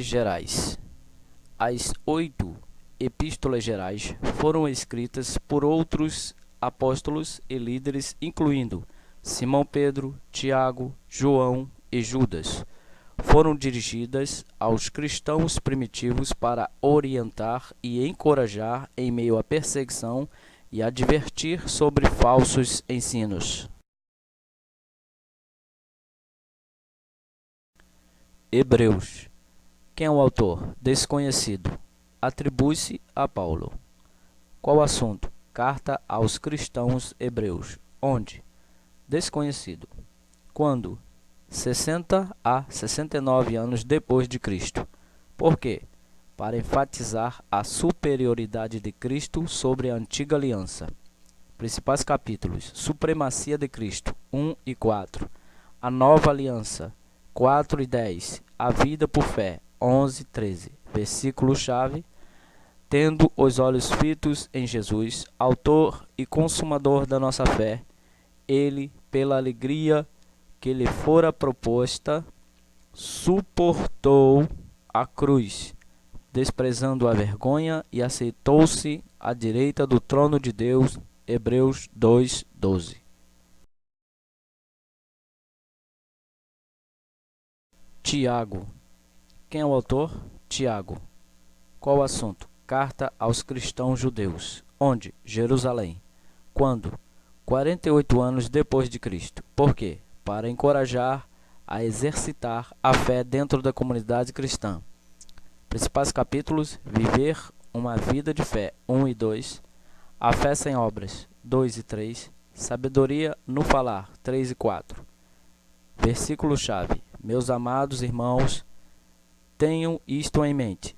gerais. As 8 epístolas gerais foram escritas por outros apóstolos e líderes, incluindo Simão Pedro, Tiago, João e Judas. Foram dirigidas aos cristãos primitivos para orientar e encorajar em meio à perseguição e advertir sobre falsos ensinos. Hebreus. Quem é o autor? Desconhecido. Atribui-se a Paulo. Qual assunto? Carta aos cristãos hebreus. Onde? Desconhecido. Quando? 60 a 69 anos depois de Cristo. Por quê? Para enfatizar a superioridade de Cristo sobre a antiga aliança. Principais capítulos: Supremacia de Cristo, 1 e 4. A nova aliança, 4 e 10. A vida por fé, 11 e 13. Versículo-chave: Tendo os olhos fitos em Jesus, autor e consumador da nossa fé, ele, pela alegria que lhe fora proposta, suportou a cruz, desprezando a vergonha, e aceitou-se à direita do trono de Deus. Hebreus 2:12. Tiago. Quem é o autor? Tiago. Qual o assunto? Carta aos cristãos judeus. Onde? Jerusalém. Quando? 48 anos depois de Cristo. Por quê? Para encorajar a exercitar a fé dentro da comunidade cristã. Principais capítulos: Viver uma vida de fé, 1 e 2. A fé sem obras, 2 e 3. Sabedoria no falar, 3 e 4. Versículo-chave: Meus amados irmãos, tenham isto em mente.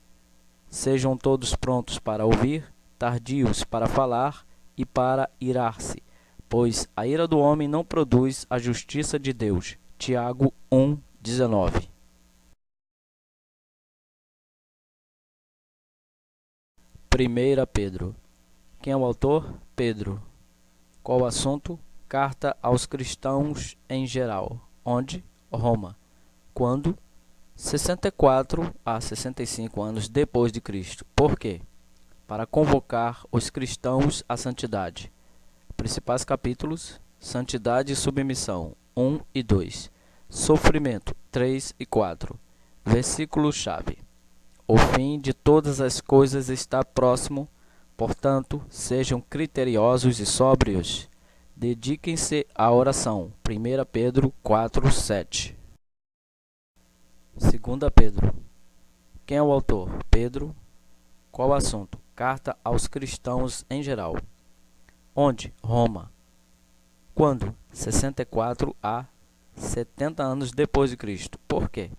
Sejam todos prontos para ouvir, tardios para falar e para irar-se, pois a ira do homem não produz a justiça de Deus. Tiago 1:19. Primeira Pedro. Quem é o autor? Pedro. Qual o assunto? Carta aos cristãos em geral. Onde? Roma. Quando? 64 a 65 anos depois de Cristo. Por quê? Para convocar os cristãos à santidade. Principais capítulos: Santidade e submissão, 1 e 2. Sofrimento, 3 e 4. Versículo-chave: O fim de todas as coisas está próximo, portanto, sejam criteriosos e sóbrios. Dediquem-se à oração. 1 Pedro 4:7. 2 Pedro. Quem é o autor? Pedro. Qual o assunto? Carta aos cristãos em geral. Onde? Roma. Quando? 64 a 70 anos depois de Cristo. Por quê?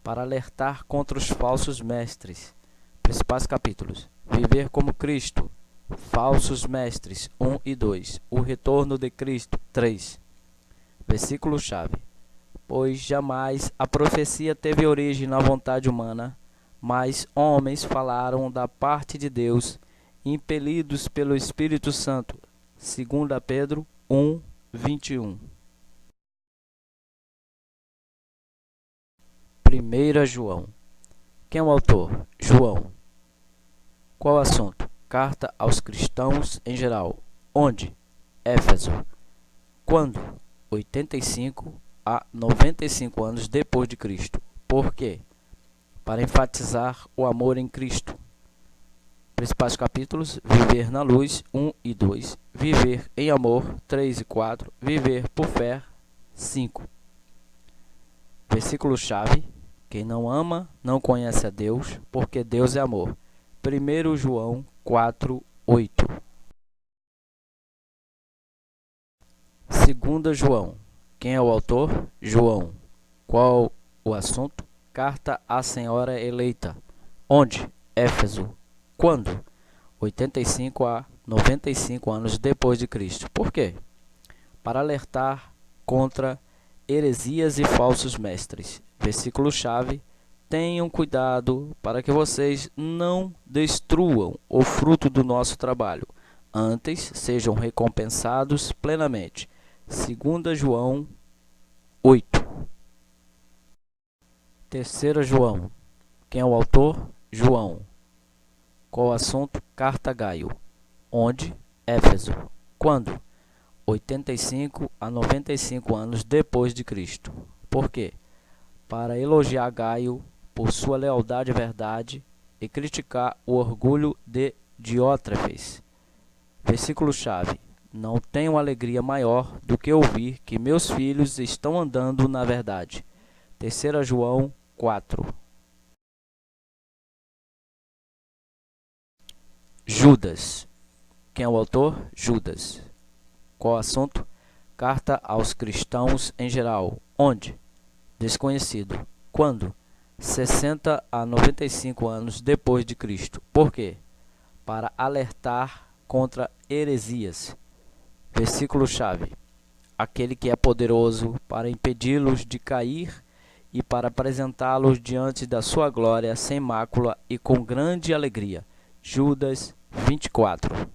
Para alertar contra os falsos mestres. Principais capítulos: Viver como Cristo, falsos mestres, 1 e 2. O retorno de Cristo, 3. Versículo-chave: Pois jamais a profecia teve origem na vontade humana, mas homens falaram da parte de Deus, impelidos pelo Espírito Santo. 2 Pedro 1:21. 1 João. Quem é o autor? João. Qual o assunto? Carta aos cristãos em geral. Onde? Éfeso. Quando? 85 a 95 anos depois de Cristo. Por quê? Para enfatizar o amor em Cristo. Principais capítulos: Viver na luz, 1 e 2. Viver em amor, 3 e 4. Viver por fé, 5. Versículo-chave: Quem não ama não conhece a Deus, porque Deus é amor. 1 João 4:8. 2 João. Quem é o autor? João. Qual o assunto? Carta à Senhora eleita. Onde? Éfeso. Quando? 85 a 95 anos depois de Cristo. Por quê? Para alertar contra heresias e falsos mestres. Versículo-chave: Tenham cuidado para que vocês não destruam o fruto do nosso trabalho, antes sejam recompensados plenamente. 2 João 8. 3 João. Quem é o autor? João. Qual o assunto? Carta a Gaio. Onde? Éfeso. Quando? 85 a 95 anos depois de Cristo. Por quê? Para elogiar Gaio por sua lealdade à verdade e criticar o orgulho de Diótrefes. Versículo-chave. Não tenho alegria maior do que ouvir que meus filhos estão andando na verdade. 3 João 4. Judas. Quem é o autor? Judas. Qual o assunto? Carta aos cristãos em geral. Onde? Desconhecido. Quando? 60 a 95 anos depois de Cristo. Por quê? Para alertar contra heresias. Versículo-chave. Aquele que é poderoso para impedi-los de cair e para apresentá-los diante da sua glória sem mácula e com grande alegria. Judas 24.